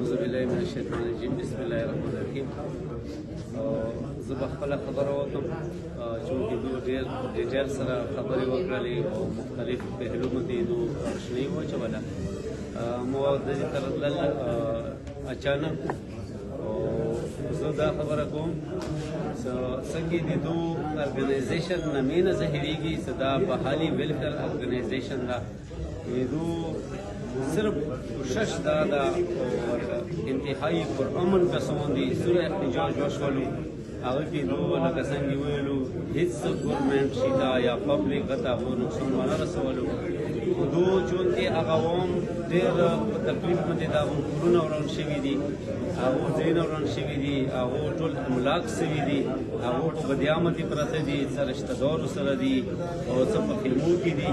اعوذ بالله من الشیطان الرجیم بسم الله الرحمن الرحیم. زه به خپله خبره وکړم چونکې دوی ډېر ډیټیل سره خبرې وکړلې او مختلف پهلو باندې دوی روشنۍ واچوله. مو د دې تر تلل اچانک زه دا خبره کوم څنګه د دوی ارګنایزیشن نه مینه ظاهرېږي چې دا بحالي ویلفیر ارګنایزیشن ده. صرف کوشش دا ده اور انتهایی پرامن کسان دي سوره احتجاج وشولو هغه کې دوی لکه څنګه ویلو هیڅ ګورنمنټ شي دا یا پبلک ته هغو نقصان ونه رسولو. دوی چونکې هغه عوام ډېر په تکلیف باندې د هغو کورونه وران شوي دي، هغو ځایونه وران شوي دي، هغو ټول املاک شوي دي، هغو په بدیامه کې پراته دي، څه رشته دارو سره دي او څه په خیمو کې دي.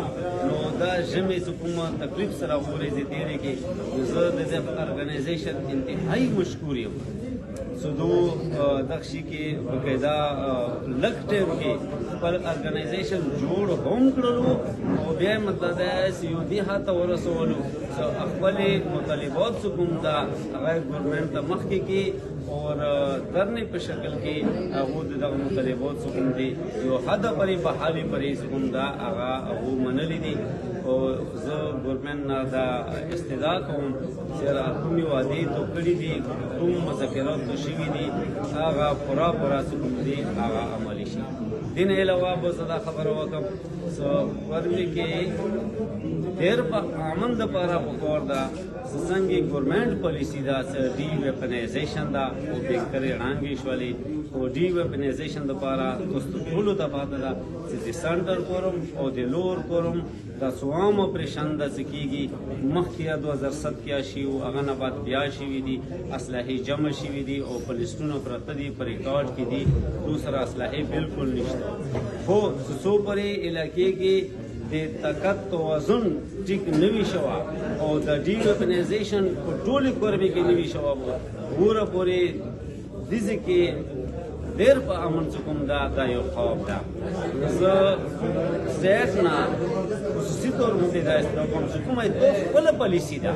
نو دا ژمې چې کومه تکلیف سره هغو ورځې تېرې کړي، نو زه د دې ارګنایزیشن انتهایي مشکور یم چې دوی دغه شي کې باقاعده لږ ټایم کې خپل ارګنایزیشن جوړ هم کړلو او بیا یې مطلب دا چې یو دې حد ته ورسولو چې خپلې مطالبات چې کوم ده هغه ګورنمنټ ته مخکې کړي اور درنې په شکل کې هغو د دغه مطالبات چې کوم دي یو حده پورې بحالي پورې چې کوم ده هغه هغو منلي دي. او زه ګورنمنټ نه دا استدعا کوم چې کومې وعدې تو کړي دي، کوم مذاکرات تو شوي دي، هغه پوره چې کوم دي هغه عملي شي. دې نه علاوه به زه دا خبره وکړم چې ورمې کې ډېر په امن دپاره پکار ده چې څنګه ګورنمنټ پالیسي ده چې ډي ویپنایزیشن ده او بهترې وړاندې شولې او ډي ویپنایزیشن دپاره تاسو ټولو ته پاته ده چې د سنټر کورم او د لور کورم دا سوام اپریشن ده چې کېږي مخکې 2007 کې شي او هغه نه بعد بیا شوي دي، اسلحې جمع شوي دي او په لیسټونو پراته دي، په ریکارډ کې دي، دوسره اسلحې بالکل نشته. خو څو پورې علاقې کې د طاقت توازن ټیک نه وي شوی او د ډي ویپنایزیشن په ټولې کورمې کې نه وي شوی، وروره پورې دې کې ډېر په امن چې کوم ده دا یو خواب ده. زه سټیټ نه خصوصي طور باندې دا استدعا کوم چې کومه خپله پالیسي ده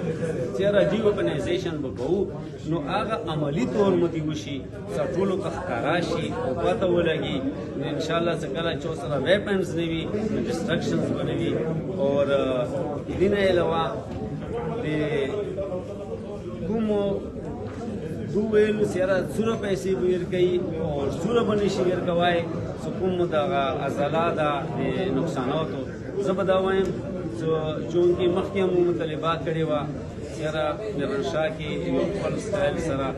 چې ډي ویپنایزیشن به کوو نو هغه عملي طور باندې وشي، چې ټولو ته ښکاره شي او پته ولګي. انشاءالله چې کله چې ورسره ویپنز نه وي نو ډسټرکشنز به نه وي. اور دې نه علاوه د کومو دو ویلو سیاره سوره پیسې به ورکوي او سوره به نشي ورکوای چې کوم دغه عضله ده د نقصاناتو. زه به دا وایم چې چونکې مخکې مو مطالبه کړې وه سیاره میرنشاه کې یو خپل سټایل سره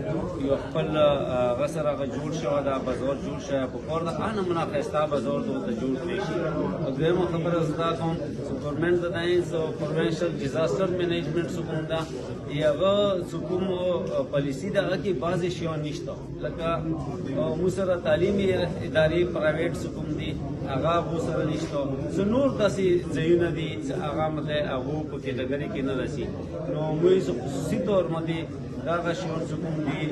یو خپل هغه سره هغه جوړ شوی ده، بازار جوړ شوی پکار ده هغه نمونه ښایسته بازار ده ورته جوړ کړی شي. او دویمه خبره زه دا کوم چې ګورنمنټ ته دا چې پروینشل ډیزاسټر مینجمنټ چې کوم ده هغه چې کوم پالیسي ده هغه کې بعضې شیان نشته، لکه موږ سره تعلیمي ادارې پرایویټ چې کوم دي هغه مو سره نشته. څه نور داسې ځایونه دي چې هغه مطلب هغو په کیټګرۍ کې نه رسي. نو موږ خصوصي طور باندې دغه شیان چې کوم دي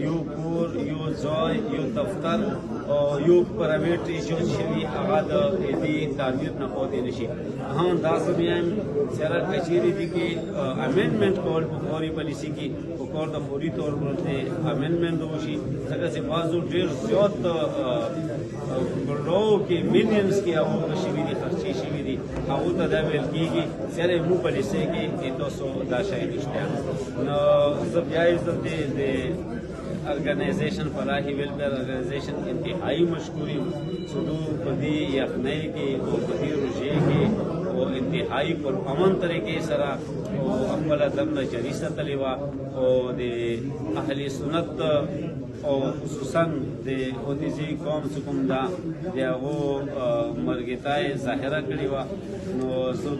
یو کور، یو ځای، یو دفتر او یو پرایویټ ایجاد شوي هغه د دې تعمیر نه پاتې نه شي. هم داسې بیا هم سره کچېرې دي کې امینډمنټ کول په فوري پالیسي کې پکار د فوري طور باندې امینډمنټ وشي، ځکه چې بعضو ډېر زیات ګڼو کې میلیونز کې هغو شوي دي، خرچې شوي دي، هغو ته دا ویل کېږي سره مو پالیسۍ کې تاسو دا شی نشته. نو زه بیا عزت د ارګنایزیشن فلاحي ویلفیر ارګنایزیشن انتهایی مشکور یم چې دوی په دې یخنۍ کې او په دې روژې کې او انتهایی پرامن طریقې سره او خپله دنده جاري ساتلې وه او د اهل سنت او خصوصا د اودیزي قوم چې کوم ده د هغو مرګتیا یې ظاهره کړې وه. نو زه